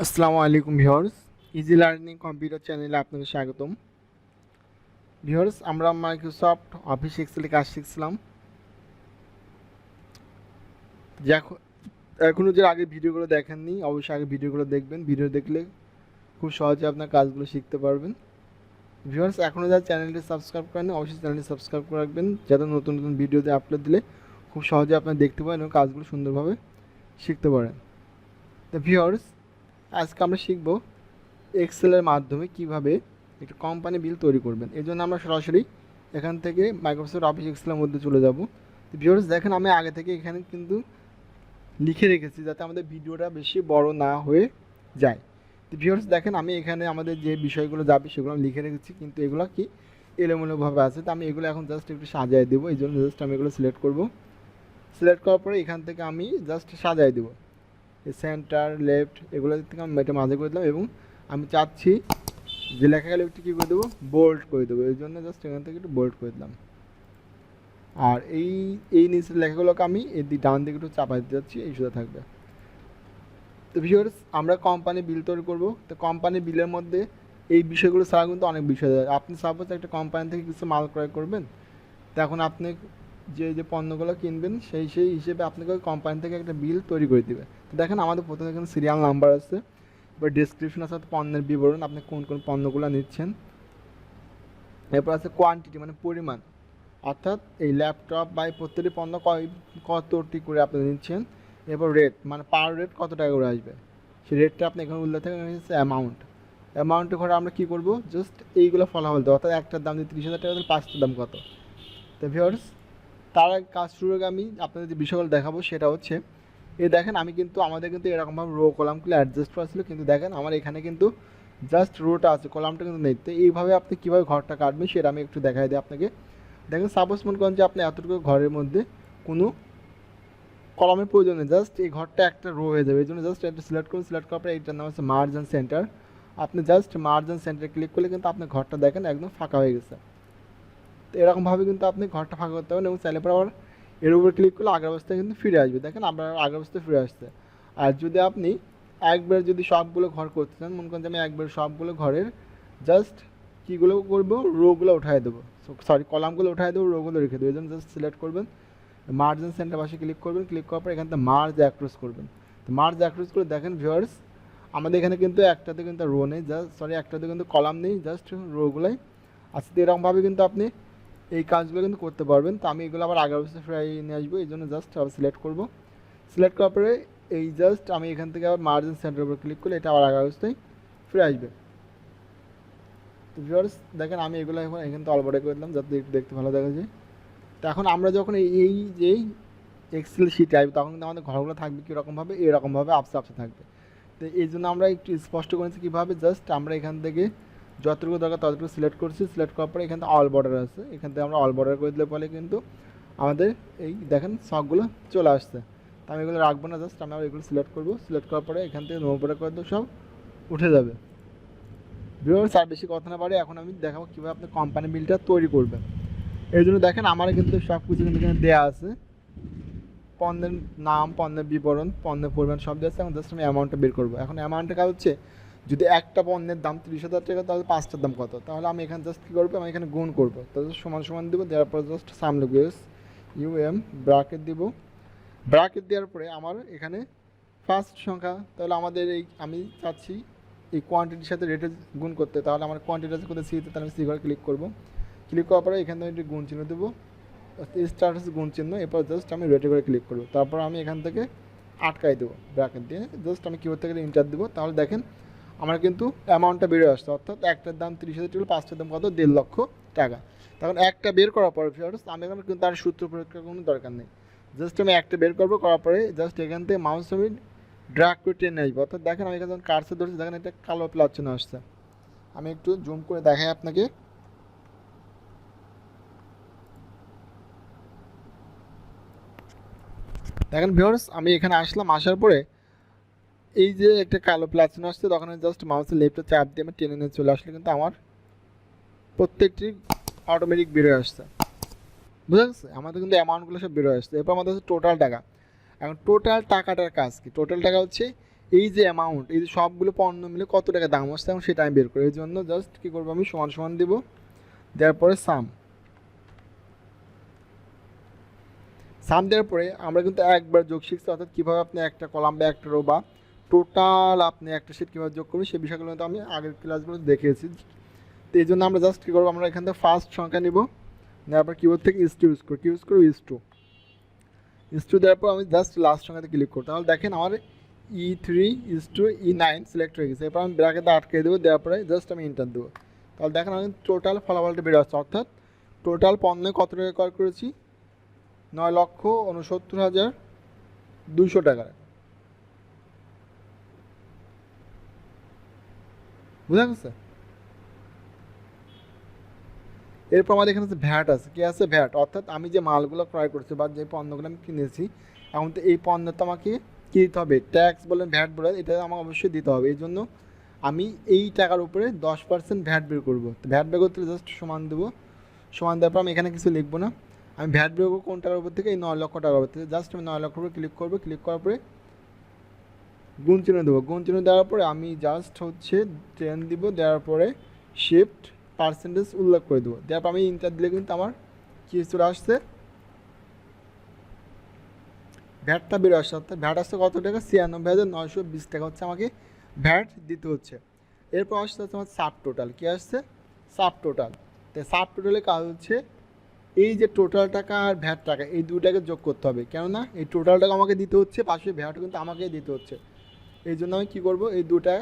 আসসালামু আলাইকুম viewers, easy learning computer চ্যানেলে আপনাকে স্বাগতম। ভিউয়ার্স, আমরা মাইক্রোসফট অফিস এক্সেলে কাজ শিখছিলাম। যে এখনও যে আগে ভিডিওগুলো দেখেননি, অবশ্যই আগে ভিডিওগুলো দেখবেন। ভিডিও দেখলে খুব সহজে আপনার কাজগুলো শিখতে পারবেন। ভিউয়ার্স, এখনও যারা চ্যানেলটি সাবস্ক্রাইব করেন, অবশ্যই চ্যানেলটি সাবস্ক্রাইব করে রাখবেন, যাতে নতুন নতুন ভিডিওতে আপলোড দিলে খুব সহজে আপনারা দেখতে পারেন এবং কাজগুলো সুন্দরভাবে শিখতে পারেন। তো ভিউয়ার্স, আজকে আমরা শিখব এক্সেলের মাধ্যমে কিভাবে একটা কোম্পানি বিল তৈরি করবেন। এই জন্য আমরা সরাসরি এখান থেকে মাইক্রোসফট অফিস এক্সেলের মধ্যে চলে যাব। তো ভিউয়ার্স দেখেন, আমি আগে থেকে এখানে কিন্তু লিখে রেখেছি যাতে আমাদের ভিডিওটা বেশি বড় না হয়ে যায়। তো ভিউয়ার্স দেখেন, আমি এখানে আমাদের যে বিষয়গুলো যাবে সেগুলো আমি লিখে রেখেছি, কিন্তু এগুলো কি এলোমেলোভাবে আছে। তো আমি এগুলো এখন জাস্ট একটু সাজায় দেবো। এই জন্য জাস্ট আমি এগুলো সিলেক্ট করব। সিলেক্ট করার পরে এখান থেকে আমি জাস্ট সাজায় দেবো, সেন্টার লেফট এগুলো থেকে আমি এটা মাঝে করে দিলাম, এবং আমি চাচ্ছি যে লেখাগুলো একটু কী করে দেবো, বোল্ড করে দেবো। এই জন্য জাস্ট এখান থেকে একটু বোল্ড করে দিলাম। আর এই নিচের লেখাগুলোকে আমি এই ডান দিকে একটু চাপা দিতে যাচ্ছি, এই সোজা থাকবে। তো ভিউয়ার্স, আমরা কোম্পানি বিল তৈরি করবো। তো কোম্পানি বিলের মধ্যে এই বিষয়গুলো ছাড়া কিন্তু অনেক বিষয় আছে। আপনি সাপোজ একটা কোম্পানি থেকে কিছু মাল ক্রয় করবেন, তো এখন আপনি যে যে পণ্যগুলো কিনবেন সেই হিসেবে আপনাকে ওই কোম্পানি থেকে একটা বিল তৈরি করে দেবে। তো দেখেন, আমাদের প্রথমে এখানে সিরিয়াল নাম্বার আছে, বা ডিসক্রিপশন আছে, পণ্যের বিবরণ, আপনি কোন কোন পণ্যগুলো নিচ্ছেন। এরপর আছে কোয়ান্টিটি, মানে পরিমাণ, অর্থাৎ এই ল্যাপটপ বা এই প্রত্যেকটি পণ্য কতটি করে আপনি নিচ্ছেন। এরপর রেট, মানে পার রেট কত টাকা করে আসবে, সেই রেটটা আপনি এখানে উল্লেখ হচ্ছে। অ্যামাউন্টে করে আমরা কী করবো, জাস্ট এইগুলো ফলাফল দেবো। অর্থাৎ একটার দাম যদি 30,000 টাকা, তাহলে 5টার দাম কত। তো ভিউয়ার্স, তার আগে কাজ শুরুর আগে আমি আপনাদের যে বিষয়গুলো দেখাবো সেটা হচ্ছে, এই দেখেন আমি কিন্তু আমাদের কিন্তু এরকমভাবে রো কলামগুলো অ্যাডজাস্ট করা ছিল, কিন্তু দেখেন আমার এখানে কিন্তু জাস্ট রোটা আছে, কলামটা কিন্তু নেই। তো এইভাবে আপনি কীভাবে ঘরটা কাটবেন সেটা আমি একটু দেখাই দিই আপনাকে। দেখেন, সাপোজ মনে করেন যে আপনি এতটুকু ঘরের মধ্যে কোনো কলামের প্রয়োজন নেই, জাস্ট এই ঘরটা একটা রো হয়ে যাবে। এই জন্য জাস্ট একটা সিলেক্ট করুন। সিলেক্ট করার পরে এইটার নাম হচ্ছে মার্জিন সেন্টার। আপনি জাস্ট মার্জিন সেন্টারে ক্লিক করলে কিন্তু আপনার ঘরটা দেখেন একদম ফাঁকা হয়ে গেছে। তো এরকমভাবে কিন্তু আপনি ঘরটা ফাঁকা করতে পারেন, এবং চাইলে পরে আবার এর উপর ক্লিক করলে আগের অবস্থায় কিন্তু ফিরে আসবে। দেখেন আপনার আগের অবস্থায় ফিরে আসছে। আর যদি আপনি একবার যদি সবগুলো ঘর করতে চান, মনে করেন যে আমি একবার সবগুলো ঘরের জাস্ট কীগুলো করবো, রোগুলো উঠাই দেবো, সরি কলামগুলো উঠাই দেবো, রোগুলো রেখে দেবো। এই জন্য জাস্ট সিলেক্ট করবেন, মার্জিন সেন্টার পাশে ক্লিক করবেন। ক্লিক করার পর এখান থেকে মার্জ অ্যাক্রস করবেন। তো মার্জ অ্যাক্রস করে দেখেন ভিউয়ার্স, আমাদের এখানে কিন্তু একটাতে কিন্তু রো নেই, জাস্ট সরি একটাতে কিন্তু কলাম নেই, জাস্ট রোগুলোই আচ্ছা। তো এরকমভাবে কিন্তু আপনি এই কাজগুলো কিন্তু করতে পারবেন। তো আমি এগুলো আবার আগের অবস্থায় ফিরে নিয়ে আসবো, এই জন্য জাস্ট আবার সিলেক্ট করবো। সিলেক্ট করার পরে এই জাস্ট আমি এখান থেকে আবার মার্জিন সেন্টারের উপর ক্লিক করলে এটা আবার আগের অবস্থায় ফিরে আসবে। তো ভিউয়ার্স দেখেন, আমি এগুলো এখন এখান থেকে অলবডে করে দিলাম যাতে দেখতে ভালো দেখা যায়। তো এখন আমরা যখন এই যে এক্সেল শিটে আসবে, তখন কিন্তু আমাদের ঘরগুলো থাকবে কীরকমভাবে, এরকমভাবে আপসে আপসে থাকবে। তো এই জন্য আমরা একটু স্পষ্ট করেছি কীভাবে, জাস্ট আমরা এখান থেকে যতটুকু দরকার ততটুকু সিলেক্ট করছি। সিলেক্ট করার পরে এখান থেকে অল বর্ডার আছে, এখান থেকে আমরা অল বর্ডার করে দিলে পরে কিন্তু আমাদের এই দেখেন সবগুলো চলে আসছে। তো আমি এগুলো রাখবো না, জাস্ট আমি এগুলো সিলেক্ট করবো। সিলেক্ট করার পরে এখান থেকে নো বর্ডার করে দেবো, সব উঠে যাবে। ভিউয়ার্স, আর বেশি কথা না পারে এখন আমি দেখাবো কীভাবে আপনি কোম্পানি বিলটা তৈরি করবেন। এই জন্য দেখেন আমার কিন্তু সব কিছু কিন্তু এখানে দেওয়া আছে, পণ্যের নাম, পণ্যের বিবরণ, পণ্যের পরিমাণ সব দেওয়া আছে। এখন জাস্ট আমি অ্যামাউন্টটা বের করবো। এখন অ্যামাউন্টটা কাজ হচ্ছে, যদি একটা পণ্যের দাম 30,000 টাকা, তাহলে 5টার দাম কত। তাহলে আমি এখানে জাস্ট কী করবো, আমি এখানে গুণ করবো। তাহলে সমান সমান দেবো, দেওয়ার পর জাস্ট সাম লিখবো, UM ব্র্যাকেট দিব। ব্র্যাকেট দেওয়ার পরে আমার এখানে ফার্স্ট সংখ্যা, তাহলে আমাদের এই আমি চাচ্ছি এই কোয়ান্টিটির সাথে রেটে গুণ করতে। তাহলে আমার কোয়ান্টিটি আছে কোথায়, সিতে, তাহলে আমি সি ঘরে ক্লিক করবো। ক্লিক করার পরে এখান থেকে গুণ চিহ্ন দেবো, স্টার হচ্ছে গুণ চিহ্ন। এরপর জাস্ট আমি রেটে করে ক্লিক করবো। তারপর আমি এখান থেকে আটকাই দেবো ব্র্যাকেট দিয়ে, জাস্ট আমি কিবোর্ড থেকে ইন্টার দেবো। তাহলে দেখেন আমার কিন্তু অ্যামাউন্টটা বেড়ে আসছে, অর্থাৎ একটার দাম 30,000 টাকা, 5টার দাম কত, 1.5 লক্ষ টাকা। তখন একটা বের করার পরে ফিয়ার্স আমি এখন কিন্তু তার সূত্র প্রয়োগ করার কোনো দরকার নেই, জাস্ট আমি একটা বের করবো। করার পরে জাস্ট এখান থেকে মাউস আমি ড্র্যাগ করে টেনে আসবো। অর্থাৎ দেখেন আমি এখানে যখন কার্সে ধরছি, দেখেন একটা কালো প্লাস চিহ্ন আসছে। আমি একটু জুম করে দেখাই আপনাকে। দেখেন ভিউয়ার্স, আমি এখানে আসলাম, আসার পরে এই যে একটা কালো প্লাস চিহ্ন আসছে, তখন জাস্ট মাউসের লেফটে চাপ দিয়ে আমি টেনে নিয়ে চলে আসলে কিন্তু আমার প্রত্যেকটি অটোমেটিক বেরোয় আসছে। বুঝা গেছে, আমাদের কিন্তু অ্যামাউন্টগুলো সব বেরোয় আসছে। এরপর আমাদের হচ্ছে টোটাল টাকা। এখন টোটাল টাকাটার কাজ কি, টোটাল টাকা হচ্ছে এই যে অ্যামাউন্ট, এই যে সবগুলো পণ্য মিলে কত টাকা দাম আসছে এবং সেটা আমি বের করি। এই জন্য জাস্ট কী করবো, আমি সমান সমান দেবো, দেওয়ার পরে সাম দেওয়ার পরে আমরা কিন্তু একবার যোগ শিখছি, অর্থাৎ কীভাবে আপনি একটা কলাম বা একটা রো বা টোটাল আপনি একটা শিট কীভাবে যোগ করবেন সেই বিষয়গুলো তো আমি আগের ক্লাসগুলো দেখিয়েছি। তো এই জন্য আমরা জাস্ট কী করবো, আমরা এখান থেকে ফার্স্ট সংখ্যা নিব, নেওয়ার পর কিবোর্ড থেকে ইস টু ইউজ করবো ইস টু দেওয়ার পর আমি জাস্ট লাস্ট সংখ্যাতে ক্লিক করবো। তাহলে দেখেন আমার E3:E9 সিলেক্ট হয়ে গেছে। এরপর আমি ব্র্যাকেটে আটকে দেবো, দেওয়ার পরে জাস্ট আমি এন্টার দেবো। তাহলে দেখেন আমি টোটাল ফলাফলটা বেরো আসছে, অর্থাৎ টোটাল পণ্যে কত টাকা ক্রয় করেছি, 9,69,200 টাকা। বুঝা গেছে? এরপর আমাদের এখানে ভ্যাট আছে, কি আছে ভ্যাট, অর্থাৎ আমি যে মালগুলো ক্রয় করছি বা যে পণ্যগুলো আমি কিনেছি, এখন তো এই পণ্য তো আমাকে কী দিতে হবে, ট্যাক্স বলেন ভ্যাট বলেন, এটা আমাকে অবশ্যই দিতে হবে। এই জন্য আমি এই টাকার উপরে 10% ভ্যাট বের করবো। তো ভ্যাট বের করতে জাস্ট সমান দেবো, সমান দেওয়ার পর আমি এখানে কিছু লিখবো না, আমি ভ্যাট বের করবো কোন টাকার উপর থেকে, এই 9 লক্ষ টাকার উপর থেকে। জাস্ট আমি 9 লক্ষ উপরে ক্লিক করবো, ক্লিক করার পরে গুণ চিহ্ন দেবো, গুণ চিহ্ন দেওয়ার পরে আমি জাস্ট হচ্ছে 10 দিব, দেওয়ার পরে শিফট পার্সেন্টেজ উল্লেখ করে দেবো, দেওয়ার পর আমি ইন্টার দিলে কিন্তু আমার কী চলে আসছে, ভ্যাটটা বেরো আসছে। অর্থাৎ ভ্যাট আসছে কত টাকা, 96,920 টাকা হচ্ছে আমাকে ভ্যাট দিতে হচ্ছে। এরপর আসছে হচ্ছে আমার সাব টোটাল, কী আসছে সাব টোটাল। তো সাব টোটালে কাজ হচ্ছে এই যে টোটাল টাকা আর ভ্যাট টাকা এই দুটাকে যোগ করতে হবে, কেননা এই টোটাল টাকা আমাকে দিতে হচ্ছে, পাশে ভ্যাটও কিন্তু আমাকেই দিতে হচ্ছে। এই জন্য আমি কী করবো, এই দুটা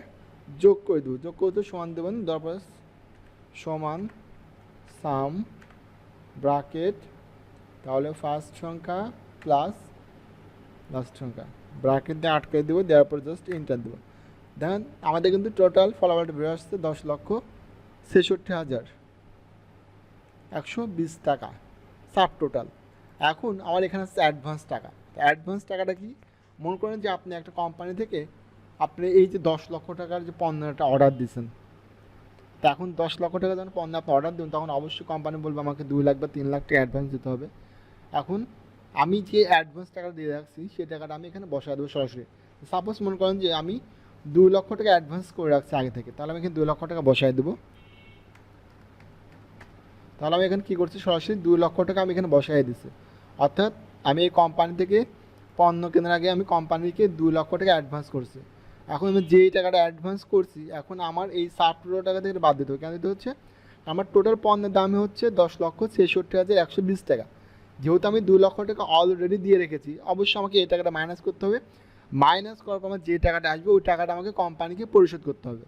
যোগ করে দেবো, যোগ করতে সমান দেবেন, তারপর সমান সাম ব্রাকেট, তাহলে ফার্স্ট সংখ্যা প্লাস লাস্ট সংখ্যা, ব্রাকেট দিয়ে আটকে দেবো, দেওয়ার পর জাস্ট এন্টার দেবো। দেখেন আমাদের কিন্তু টোটাল ফলাফলটা বেরো আসছে 10,66,120 টাকা সাব টোটাল। এখন আমার এখানে আছে অ্যাডভান্স টাকা। অ্যাডভান্স টাকাটা কি, মনে করেন যে আপনি একটা কোম্পানি থেকে আপনি এই যে 10 লক্ষ টাকার যে পণ্যটা অর্ডার দিয়েছেন, তা এখন 10 লক্ষ টাকা যখন পণ্য আপনি অর্ডার দেবেন, তখন অবশ্যই কোম্পানি বলবে আমাকে 2 লাখ বা 3 লাখ টাকা অ্যাডভান্স দিতে হবে। এখন আমি যে অ্যাডভান্স টাকা দিয়ে রাখছি সেই টাকাটা আমি এখানে বসায় দেবো সরাসরি। সাপোজ মনে করেন যে আমি 2 লক্ষ টাকা অ্যাডভান্স করে রাখছি আগে থেকে, তাহলে আমি এখানে 2 লক্ষ টাকা বসায় দেবো। তাহলে আমি এখানে কী করছি, সরাসরি 2 লক্ষ টাকা আমি এখানে বসাই দিচ্ছি। অর্থাৎ আমি এই কোম্পানি থেকে পণ্য কেনার আগে আমি কোম্পানিকে 2 লক্ষ টাকা অ্যাডভান্স করছি। এখন আমি যেই টাকাটা অ্যাডভান্স করছি, এখন আমার এই 60 টাকা থেকে বাদ দিতে হবে। কেন দিতে হচ্ছে, আমার টোটাল পণ্যের দামই হচ্ছে 10,66,120 টাকা। যেহেতু আমি 2 লক্ষ টাকা অলরেডি দিয়ে রেখেছি, অবশ্যই আমাকে এই টাকাটা মাইনাস করতে হবে। মাইনাস করার পর আমার যে টাকাটা আসবে ওই টাকাটা আমাকে কোম্পানিকে পরিশোধ করতে হবে।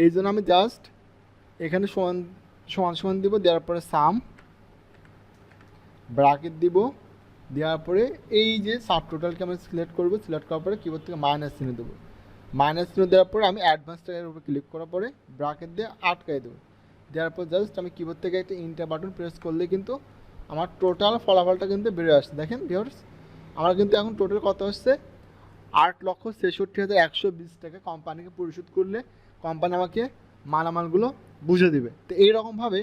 এই জন্য আমি জাস্ট এখানে সমান সমান সমান দিব, দেওয়ার পরে সাম ব্রাকেট দিব, দেওয়ার পরে এই যে সাব টোটালকে আমি সিলেক্ট করবো, সিলেক্ট করার পরে কিবোর্ড থেকে মাইনাস চিহ্ন দেবো, মাইনাস চিহ্ন দেওয়ার পরে আমি অ্যাডভান্স টাকার উপরে ক্লিক করার পরে ব্রাকেট দিয়ে আটকাই দেবো, দেওয়ার পর জাস্ট আমি কিবোর্ড থেকে একটা ইন্টার বাটন প্রেস করলে কিন্তু আমার টোটাল ফলাফলটা কিন্তু বেড়ে আসছে। দেখেন ভিউয়ার্স, আমার কিন্তু এখন টোটাল কত আসছে, 8,66,120 টাকা কোম্পানিকে পরিশোধ করলে কোম্পানি আমাকে মালামালগুলো বুঝে দেবে। তো এইরকমভাবে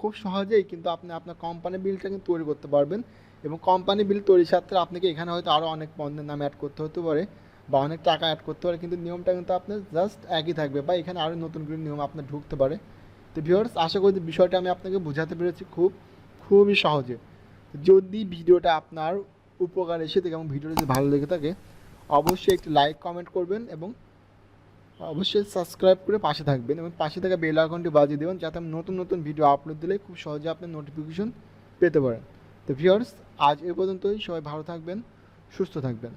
খুব সহজেই কিন্তু আপনি আপনার কোম্পানি বিলটা কিন্তু তৈরি করতে পারবেন। এবং কোম্পানি বিল তৈরির সাথে আপনাকে এখানে হয়তো আরও অনেক পণ্যের নাম অ্যাড করতে হতে পারে বা অনেক টাকা অ্যাড করতে পারে, কিন্তু নিয়মটা কিন্তু আপনার জাস্ট একই থাকবে, বা এখানে আরও নতুন করে নিয়ম আপনার ঢুকতে পারে। তো ভিউয়ার্স, আশা করি বিষয়টা আমি আপনাকে বোঝাতে পেরেছি খুবই সহজে। যদি ভিডিওটা আপনার উপকার এসে থাকে এবং ভিডিওটা যদি ভালো লেগে থাকে, অবশ্যই একটি লাইক কমেন্ট করবেন এবং অবশ্যই সাবস্ক্রাইব করে পাশে থাকবেন এবং পাশে থাকা বেল আইকনটি বাজিয়ে দেবেন, যাতে আমি নতুন নতুন ভিডিও আপলোড দিলে খুব সহজে আপনি নোটিফিকেশন পেতে পারেন। তো ভিউয়ার্স, আজ এ পর্যন্তই। সবাই ভালো থাকবেন, সুস্থ থাকবেন।